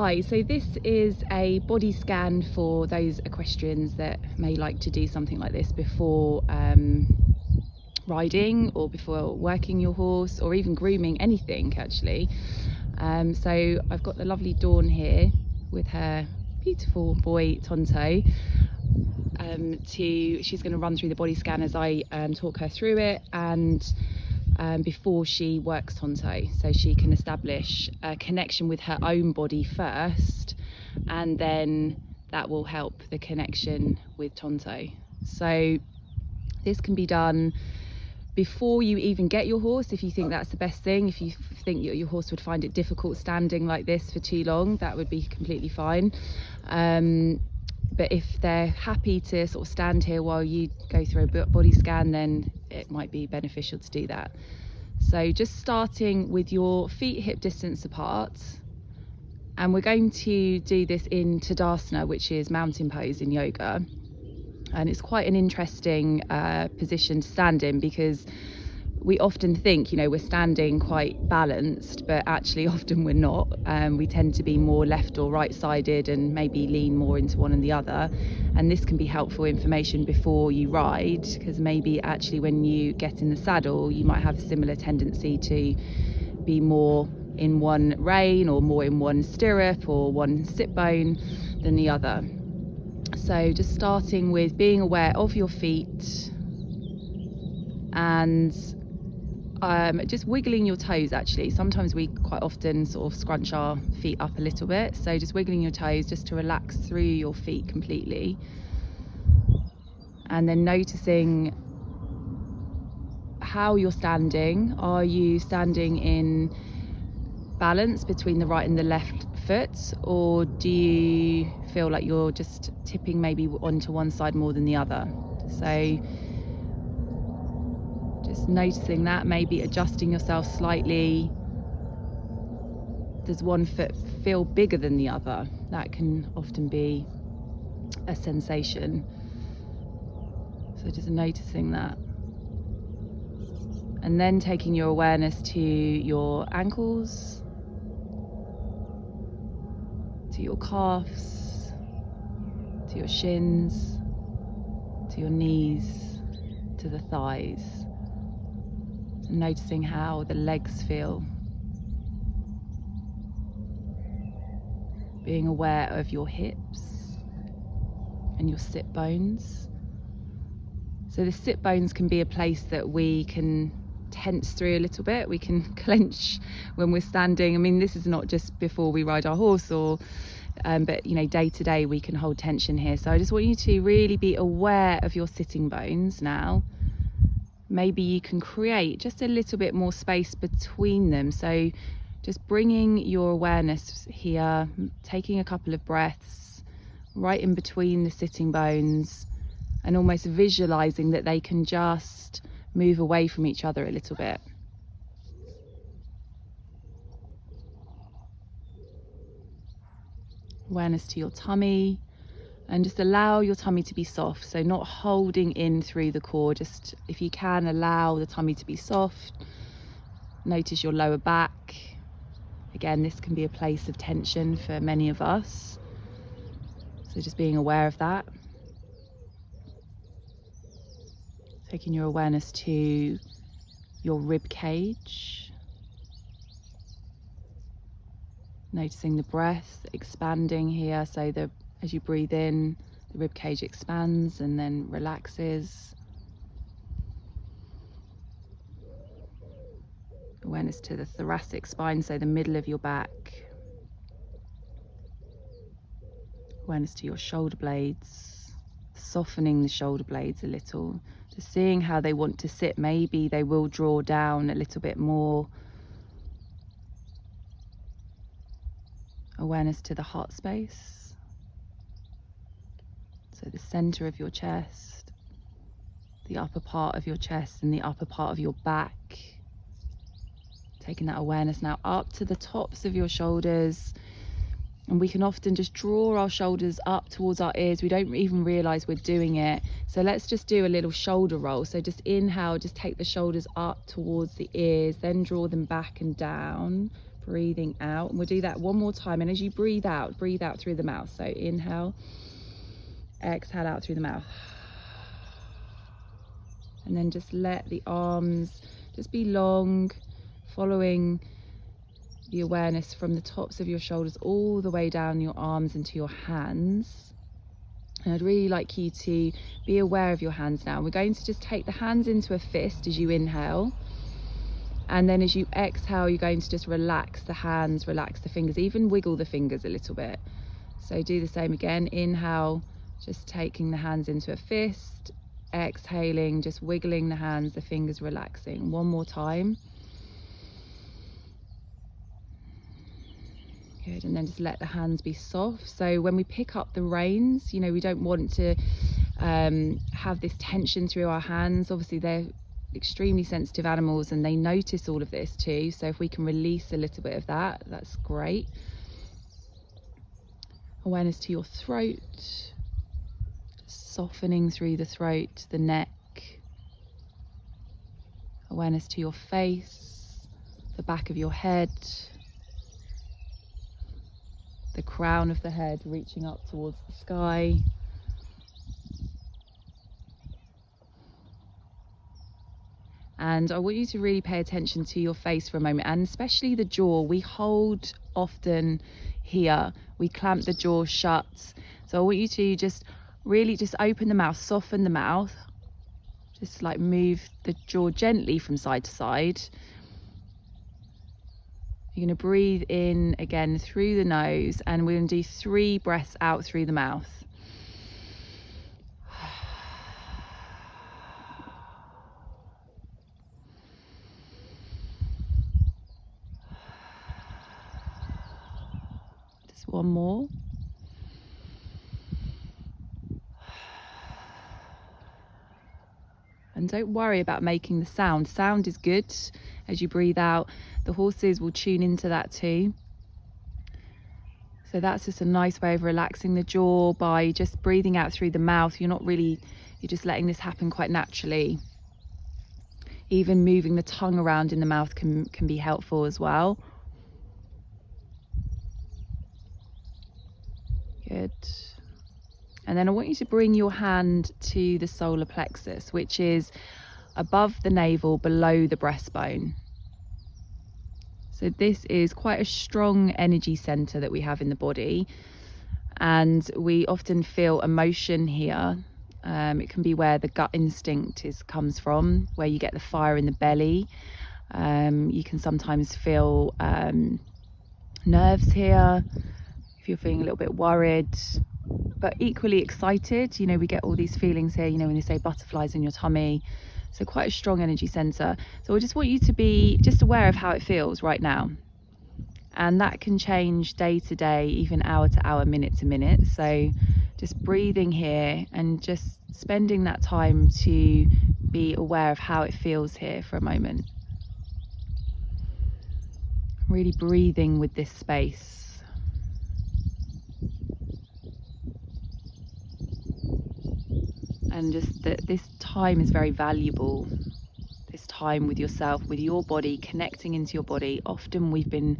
Hi, so this is a body scan for those equestrians that may like to do something like this before riding or before working your horse or even grooming, anything actually. So I've got the lovely Dawn here with her beautiful boy Tonto. She's going to run through the body scan as I talk her through it, and before she works Tonto, so she can establish a connection with her own body first, and then that will help the connection with Tonto. So this can be done before you even get your horse, if you think that's the best thing. If you think your horse would find it difficult standing like this for too long, that would be completely fine. But if they're happy to sort of stand here while you go through a body scan, then it might be beneficial to do that. So just starting with your feet hip distance apart, and we're going to do this in Tadasana, which is mountain pose in yoga. And it's quite an interesting position to stand in, because we often think, you know, we're standing quite balanced, but actually often we're not. We tend to be more left or right sided and maybe lean more into one and the other. And this can be helpful information before you ride, because maybe actually when you get in the saddle, you might have a similar tendency to be more in one rein or more in one stirrup or one sit bone than the other. So just starting with being aware of your feet and just wiggling your toes. Actually, sometimes we quite often sort of scrunch our feet up a little bit, so just wiggling your toes just to relax through your feet completely, and then noticing how you're standing. Are you standing in balance between the right and the left foot, or do you feel like you're just tipping maybe onto one side more than the other? So just noticing that, maybe adjusting yourself slightly. Does one foot feel bigger than the other? That can often be a sensation. So just noticing that. And then taking your awareness to your ankles, to your calves, to your shins, to your knees, to the thighs. And noticing how the legs feel. Being aware of your hips and your sit bones. So the sit bones can be a place that we can tense through a little bit. We can clench when we're standing. I mean, this is not just before we ride our horse, or but you know, day to day we can hold tension here. So I just want you to really be aware of your sitting bones now. Maybe you can create just a little bit more space between them. So just bringing your awareness here, taking a couple of breaths right in between the sitting bones, and almost visualizing that they can just move away from each other a little bit. Awareness to your tummy, and just allow your tummy to be soft, so not holding in through the core. Just, if you can, allow the tummy to be soft. Notice your lower back. Again, this can be a place of tension for many of us, so just being aware of that. Taking your awareness to your rib cage. Noticing the breath expanding here, so as you breathe in, the rib cage expands and then relaxes. Awareness to the thoracic spine, so the middle of your back. Awareness to your shoulder blades, softening the shoulder blades a little, just seeing how they want to sit. Maybe they will draw down a little bit more. Awareness to the heart space. So the center of your chest, the upper part of your chest and the upper part of your back. Taking that awareness now up to the tops of your shoulders. And we can often just draw our shoulders up towards our ears. We don't even realize we're doing it. So let's just do a little shoulder roll. So just inhale, just take the shoulders up towards the ears, then draw them back and down. breathing out. And we'll do that one more time. And as you breathe out through the mouth. So inhale, exhale out through the mouth. And then just let the arms just be long, following the awareness from the tops of your shoulders all the way down your arms into your hands. And I'd really like you to be aware of your hands now. We're going to just take the hands into a fist as you inhale. And then as you exhale, you're going to just relax the hands, relax the fingers, even wiggle the fingers a little bit. So do the same again. Inhale, just taking the hands into a fist. Exhaling, just wiggling the hands, the fingers relaxing. One more time. Good, and then just let the hands be soft. So when we pick up the reins, you know, we don't want to have this tension through our hands. Obviously they're extremely sensitive animals and they notice all of this too. So if we can release a little bit of that, that's great. Awareness to your throat, softening through the throat, the neck. Awareness to your face, the back of your head, the crown of the head reaching up towards the sky. And I want you to really pay attention to your face for a moment, and especially the jaw. We hold often here, we clamp the jaw shut. So I want you to just really just open the mouth, soften the mouth, just like move the jaw gently from side to side. You're going to breathe in again through the nose, and we're going to do 3 breaths out through the mouth. Just one more. And don't worry about making the sound. Sound is good as you breathe out. The horses will tune into that too. So that's just a nice way of relaxing the jaw by just breathing out through the mouth. You're just letting this happen quite naturally. Even moving the tongue around in the mouth can be helpful as well. Good. And then I want you to bring your hand to the solar plexus, which is above the navel, below the breastbone. So this is quite a strong energy center that we have in the body, and we often feel emotion here. It can be where the gut instinct comes from, where you get the fire in the belly. You can sometimes feel nerves here, if you're feeling a little bit worried, but equally excited. You know, we get all these feelings here, you know, when they say butterflies in your tummy. So quite a strong energy center. So I just want you to be just aware of how it feels right now. And that can change day to day, even hour to hour, minute to minute. So just breathing here and just spending that time to be aware of how it feels here for a moment. Really breathing with this space. And just that this time is very valuable. This time with yourself, with your body, connecting into your body. Often we've been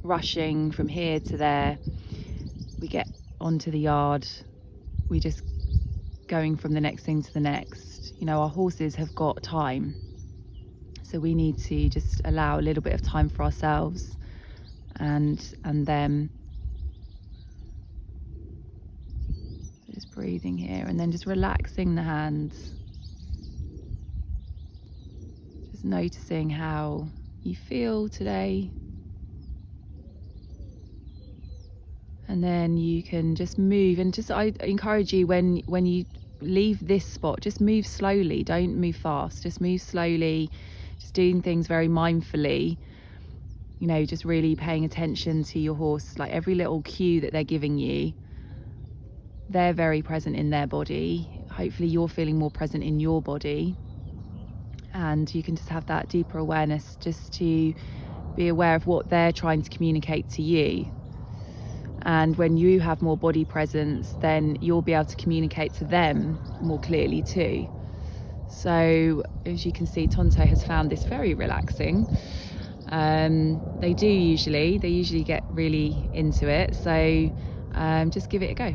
rushing from here to there. We get onto the yard. We're just going from the next thing to the next. You know, our horses have got time. So we need to just allow a little bit of time for ourselves and them. Just breathing here, and then just relaxing the hands. Just noticing how you feel today. And then you can just move, and just I encourage you, when you leave this spot, just move slowly. Don't move fast, just move slowly, just doing things very mindfully. You know, just really paying attention to your horse, like every little cue that they're giving you. They're very present in their body. Hopefully you're feeling more present in your body, and you can just have that deeper awareness, just to be aware of what they're trying to communicate to you. And when you have more body presence, then you'll be able to communicate to them more clearly too. So as you can see, Tonto has found this very relaxing. They usually get really into it, so just give it a go.